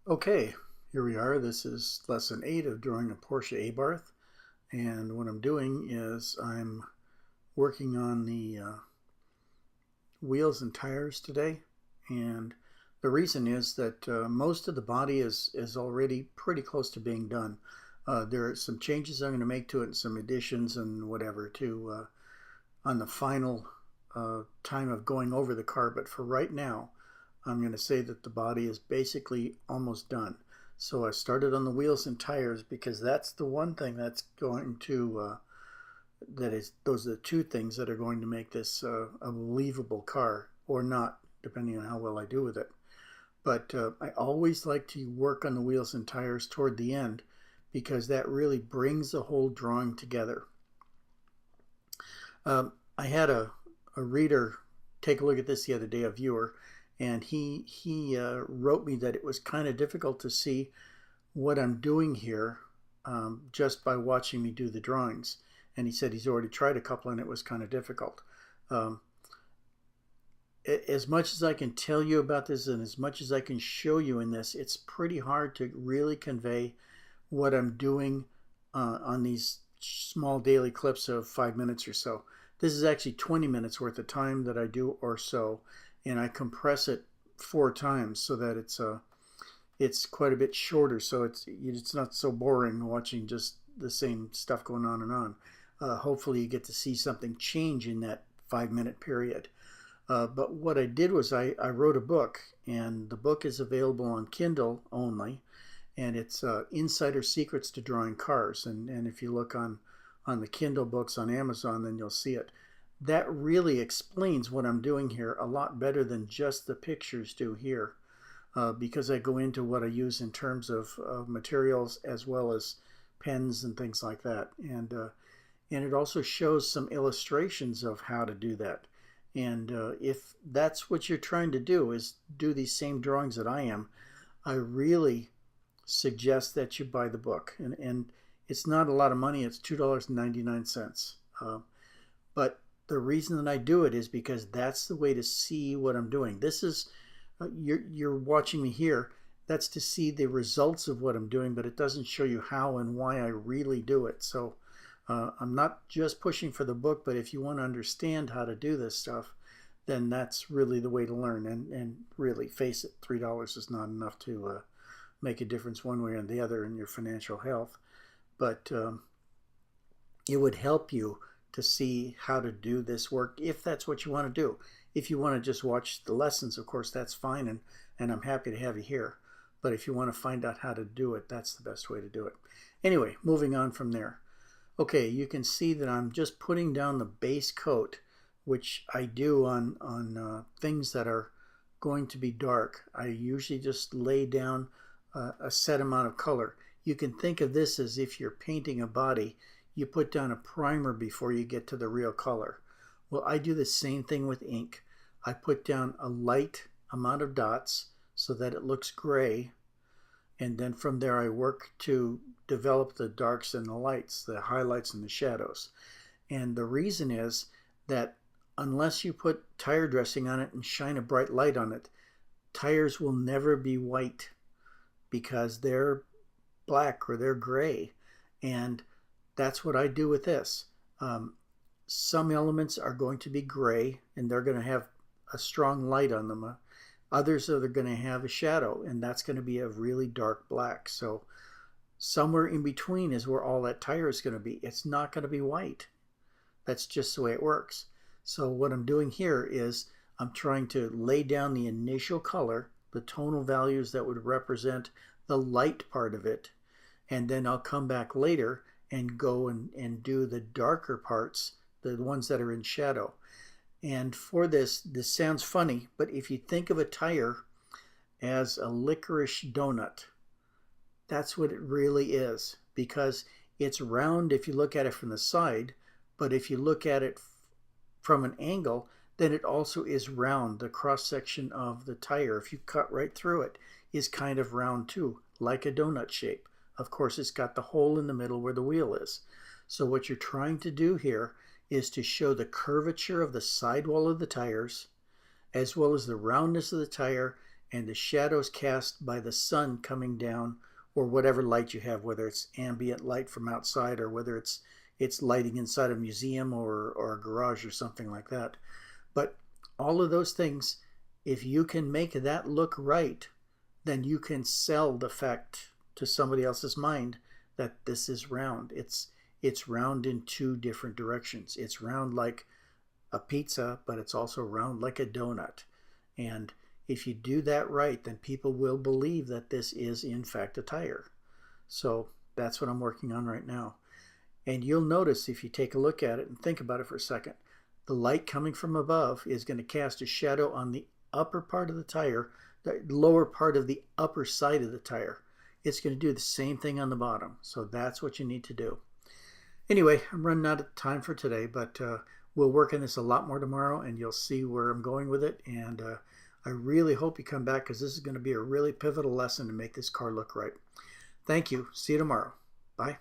Okay, here we are. This is lesson 8 of drawing a Porsche Abarth, and what I'm doing is I'm working on the wheels and tires today, and the reason is that most of the body is already pretty close to being done. There are some changes I'm going to make to it and some additions and whatever to on the final time of going over the car, but for right now I'm going to say that the body is basically almost done. So I started on the wheels and tires because that's the one thing that's going to those are the two things that are going to make this a believable car or not, depending on how well I do with it. But I always like to work on the wheels and tires toward the end because that really brings the whole drawing together. I had a reader take a look at this the other day, a viewer, and he wrote me that it was kind of difficult to see what I'm doing here just by watching me do the drawings. And he said he's already tried a couple and it was kind of difficult. As much as I can tell you about this and as much as I can show you in this, it's pretty hard to really convey what I'm doing on these small daily clips of 5 minutes or so. This is actually 20 minutes worth of time that I do or so, and I compress it 4 times so that it's quite a bit shorter, so it's not so boring watching just the same stuff going on and on. Hopefully you get to see something change in that 5-minute period. But what I did was I wrote a book, and the book is available on Kindle only, and it's Insider Secrets to Drawing Cars. And if you look on the Kindle books on Amazon, then you'll see it. That really explains what I'm doing here a lot better than just the pictures do here, because I go into what I use in terms of materials as well as pens and things like that. And it also shows some illustrations of how to do that. And if that's what you're trying to do, is do these same drawings that I am, I really suggest that you buy the book. And it's not a lot of money. It's $2.99. But the reason that I do it is because that's the way to see what I'm doing. This is, you're watching me here. That's to see the results of what I'm doing, but it doesn't show you how and why I really do it. So I'm not just pushing for the book, but if you want to understand how to do this stuff, then that's really the way to learn. And really, face it, $3 is not enough to make a difference one way or the other in your financial health. But it would help you to see how to do this work if that's what you want to do. If you want to just watch the lessons, of course, that's fine, and I'm happy to have you here. But if you want to find out how to do it, that's the best way to do it. Anyway, moving on from there. Okay, you can see that I'm just putting down the base coat, which I do on things that are going to be dark. I usually just lay down a set amount of color. You can think of this as if you're painting a body, you put down a primer before you get to the real color. Well, I do the same thing with ink. I put down a light amount of dots so that it looks gray, and then from there I work to develop the darks and the lights, the highlights and the shadows. And the reason is that unless you put tire dressing on it and shine a bright light on it, tires will never be white because they're black or they're gray. And that's what I do with this. Some elements are going to be gray and they're going to have a strong light on them. Others are going to have a shadow, and that's going to be a really dark black. So somewhere in between is where all that tire is going to be. It's not going to be white. That's just the way it works. So what I'm doing here is I'm trying to lay down the initial color, the tonal values that would represent the light part of it, and then I'll come back later and go and do the darker parts, the ones that are in shadow. And for this sounds funny, but if you think of a tire as a licorice donut, that's what it really is, because it's round if you look at it from the side, but if you look at it from an angle, then it also is round. The cross section of the tire, if you cut right through it, is kind of round too, like a donut shape. Of course, it's got the hole in the middle where the wheel is. So what you're trying to do here is to show the curvature of the sidewall of the tires, as well as the roundness of the tire and the shadows cast by the sun coming down, or whatever light you have, whether it's ambient light from outside or whether it's lighting inside a museum or a garage or something like that. But all of those things, if you can make that look right, then you can sell the fact to somebody else's mind that this is round. It's round in two different directions. It's round like a pizza, but it's also round like a donut. And if you do that right, then people will believe that this is in fact a tire. So that's what I'm working on right now. And you'll notice, if you take a look at it and think about it for a second, the light coming from above is going to cast a shadow on the upper part of the tire, the lower part of the upper side of the tire. It's going to do the same thing on the bottom. So that's what you need to do. Anyway, I'm running out of time for today, but we'll work on this a lot more tomorrow, and you'll see where I'm going with it. And I really hope you come back, because this is going to be a really pivotal lesson to make this car look right. Thank you. See you tomorrow. Bye.